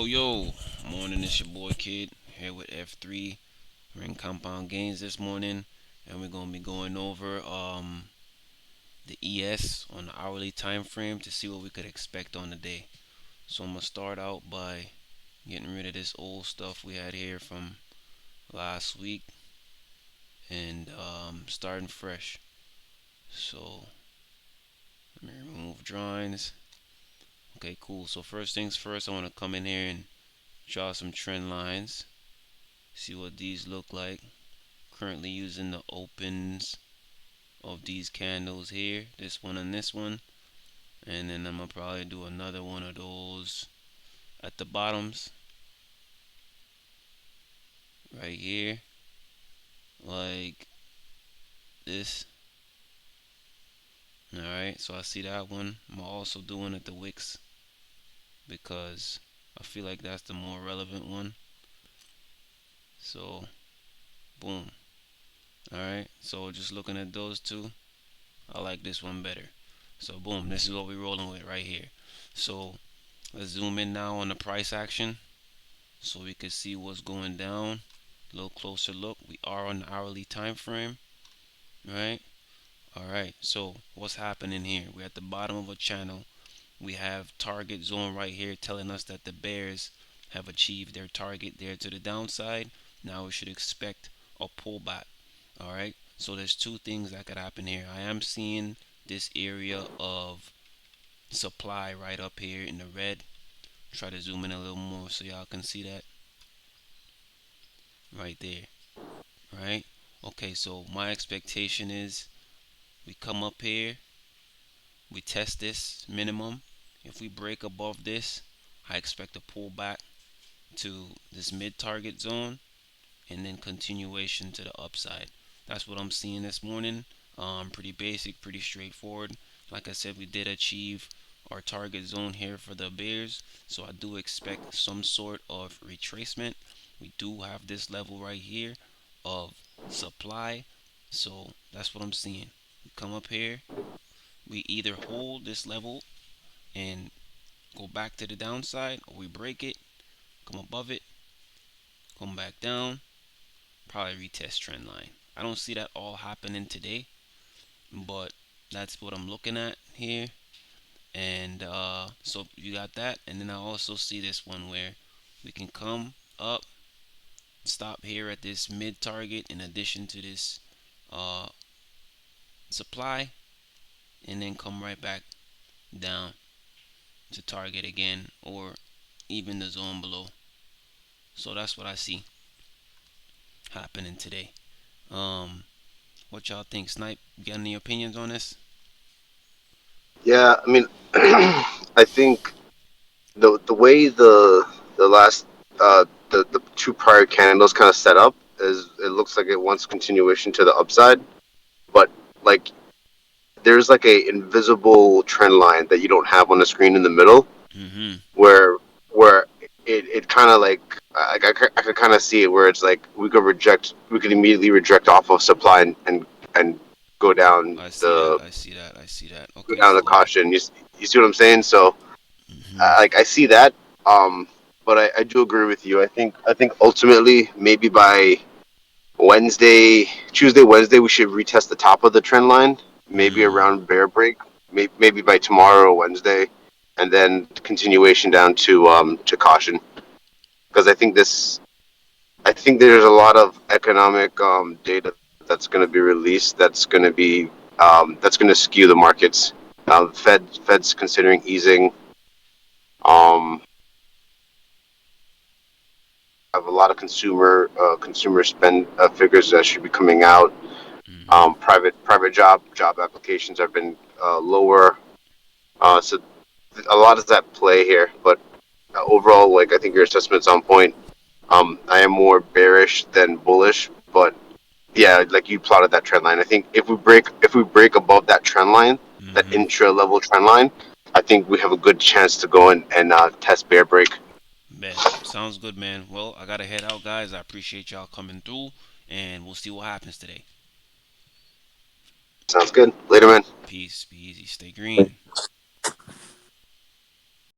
Yo, morning, it's your boy Kid here with F3. We're in Compound Gains this morning, and we're gonna be going over the ES on the hourly time frame to see what we could expect on the day. So I'm gonna start out by getting rid of this old stuff we had here from last week and starting fresh. So let me remove drawings. Okay, cool. So first things first, I want to come in here and draw some trend lines. See what these look like. Currently using the opens of these candles here, this one and this one, and then I'm gonna probably do another one of those at the bottoms right here, like this. All right, so I see that one. I'm also doing at the wicks because I feel like that's the more relevant one. So boom. All right, so just looking at those two, I like this one better. So boom, this is what we're rolling with right here. So let's zoom in now on the price action so we can see what's going down. A little closer look. We are on the hourly time frame, right? All right. So what's happening here? We're at the bottom of a channel. We have target zone right here telling us that the bears have achieved their target there to the downside. Now we should expect a pullback. All right. So there's two things that could happen here. I am seeing this area of supply right up here in the red. Try to zoom in a little more so y'all can see that right there. Right? Okay, so my expectation is we come up here, we test this minimum. If we break above this, I expect a pullback to this mid target zone and then continuation to the upside. That's what I'm seeing this morning. Pretty basic, pretty straightforward. Like I said, we did achieve our target zone here for the bears, so I do expect some sort of retracement. We do have this level right here of supply, so that's what I'm seeing. We come up here, we either hold this level and go back to the downside, or we break it, come above it, come back down, probably retest trend line. I don't see that all happening today, but that's what I'm looking at here. And so you got that, and then I also see this one where we can come up, stop here at this mid target in addition to this uh, supply, and then come right back down to target again, or even the zone below. So that's what I see happening today. Um, what y'all think, Snipe? Got any opinions on this? Yeah, I mean, I think the way the last the two prior candles kind of set up is it looks like it wants continuation to the upside, but like there's like a invisible trend line that you don't have on the screen in the middle Mm-hmm. where where it kind of like I could kind of see it where it's like we could immediately reject off of supply and go down I see that. the I see that. I see that. go Okay, down the so. caution. You see what I'm saying? So Mm-hmm. like I see that, but I do agree with you. I think ultimately maybe by Wednesday, we should retest the top of the trend line. Maybe Mm. around bear break. Maybe by tomorrow or Wednesday, and then continuation down to caution. Because I think there's a lot of economic data that's going to be released. That's going to skew the markets. Fed's considering easing. Um, have a lot of consumer spend figures that should be coming out. Mm-hmm. Private job applications have been lower, so a lot is at play here. But overall, like I think your assessment's on point. I am more bearish than bullish, but yeah, like you plotted that trend line. I think if we break above that trend line, that Mm-hmm. intra level trend line, I think we have a good chance to go in and test bear break. Bet. Sounds good, man. Well, I gotta head out, guys. I appreciate y'all coming through, and we'll see what happens today. Sounds good. Later, man. Peace. Be easy. Stay green.